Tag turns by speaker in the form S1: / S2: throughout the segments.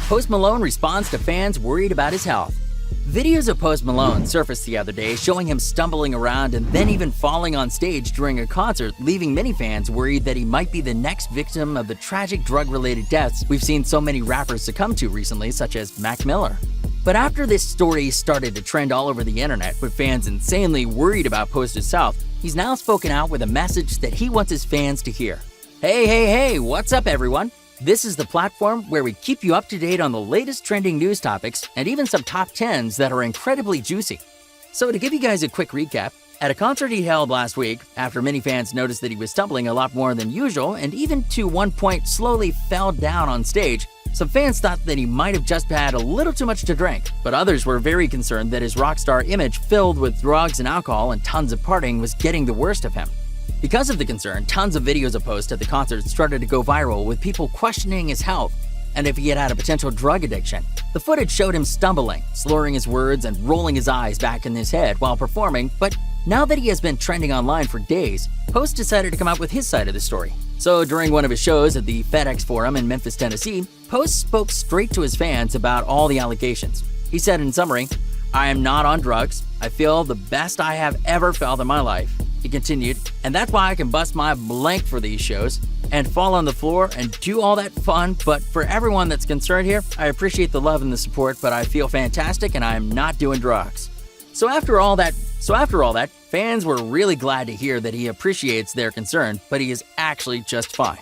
S1: Post Malone responds to fans worried about his health. Videos of Post Malone surfaced the other day showing him stumbling around and then even falling on stage during a concert, leaving many fans worried that he might be the next victim of the tragic drug-related deaths we've seen so many rappers succumb to recently, such as Mac Miller. But after this story started to trend all over the internet with fans insanely worried about Post's health, he's now spoken out with a message that he wants his fans to hear. Hey, what's up everyone? This is the platform where we keep you up to date on the latest trending news topics and even some top 10s that are incredibly juicy. So to give you guys a quick recap, at a concert he held last week, after many fans noticed that he was stumbling a lot more than usual and even to one point slowly fell down on stage, some fans thought that he might have just had a little too much to drink, but others were very concerned that his rock star image filled with drugs and alcohol and tons of partying was getting the worst of him. Because of the concern, tons of videos of Post at the concert started to go viral with people questioning his health and if he had a potential drug addiction. The footage showed him stumbling, slurring his words, and rolling his eyes back in his head while performing, but now that he has been trending online for days, Post decided to come out with his side of the story. So during one of his shows at the FedEx Forum in Memphis, Tennessee, Post spoke straight to his fans about all the allegations. He said in summary, "I am not on drugs. I feel the best I have ever felt in my life." He continued, "And that's why I can bust my blank for these shows and fall on the floor and do all that fun, but for everyone that's concerned here, I appreciate the love and the support, but I feel fantastic and I am not doing drugs." So after all that, fans were really glad to hear that he appreciates their concern, but he is actually just fine.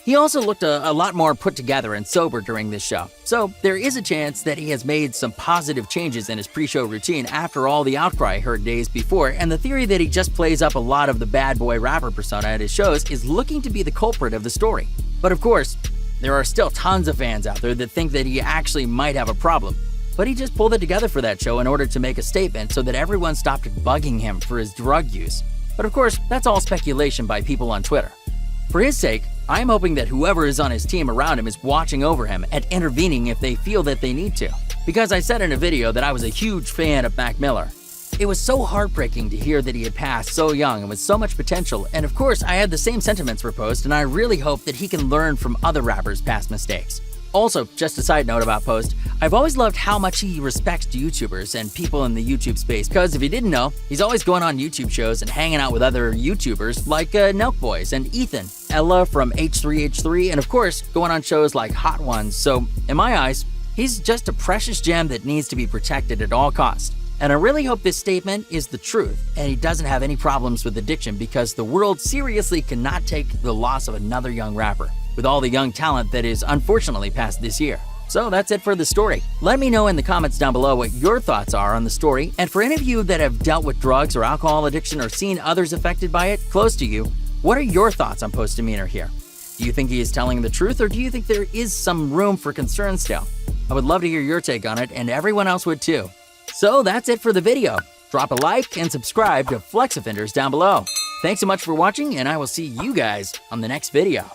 S1: He also looked a lot more put together and sober during this show, so there is a chance that he has made some positive changes in his pre-show routine after all the outcry heard days before, and the theory that he just plays up a lot of the bad boy rapper persona at his shows is looking to be the culprit of the story. But of course, there are still tons of fans out there that think that he actually might have a problem. But he just pulled it together for that show in order to make a statement so that everyone stopped bugging him for his drug use. But of course, that's all speculation by people on Twitter. For his sake, I'm hoping that whoever is on his team around him is watching over him and intervening if they feel that they need to. Because I said in a video that I was a huge fan of Mac Miller. It was so heartbreaking to hear that he had passed so young and with so much potential, and of course I had the same sentiments for Post, and I really hope that he can learn from other rappers' past mistakes. Also, just a side note about Post, I've always loved how much he respects YouTubers and people in the YouTube space, because if you didn't know, he's always going on YouTube shows and hanging out with other YouTubers like Nelk Boys and Ethan, Ella from H3H3, and of course, going on shows like Hot Ones. So, in my eyes, he's just a precious gem that needs to be protected at all costs. And I really hope this statement is the truth and he doesn't have any problems with addiction, because the world seriously cannot take the loss of another young rapper, with all the young talent that is unfortunately passed this year. So that's it for the story. Let me know in the comments down below what your thoughts are on the story, and for any of you that have dealt with drugs or alcohol addiction or seen others affected by it close to you, what are your thoughts on Post's demeanor here? Do you think he is telling the truth, or do you think there is some room for concern still? I would love to hear your take on it, and everyone else would too. So that's it for the video. Drop a like and subscribe to Flex Offenders down below. Thanks so much for watching, and I will see you guys on the next video.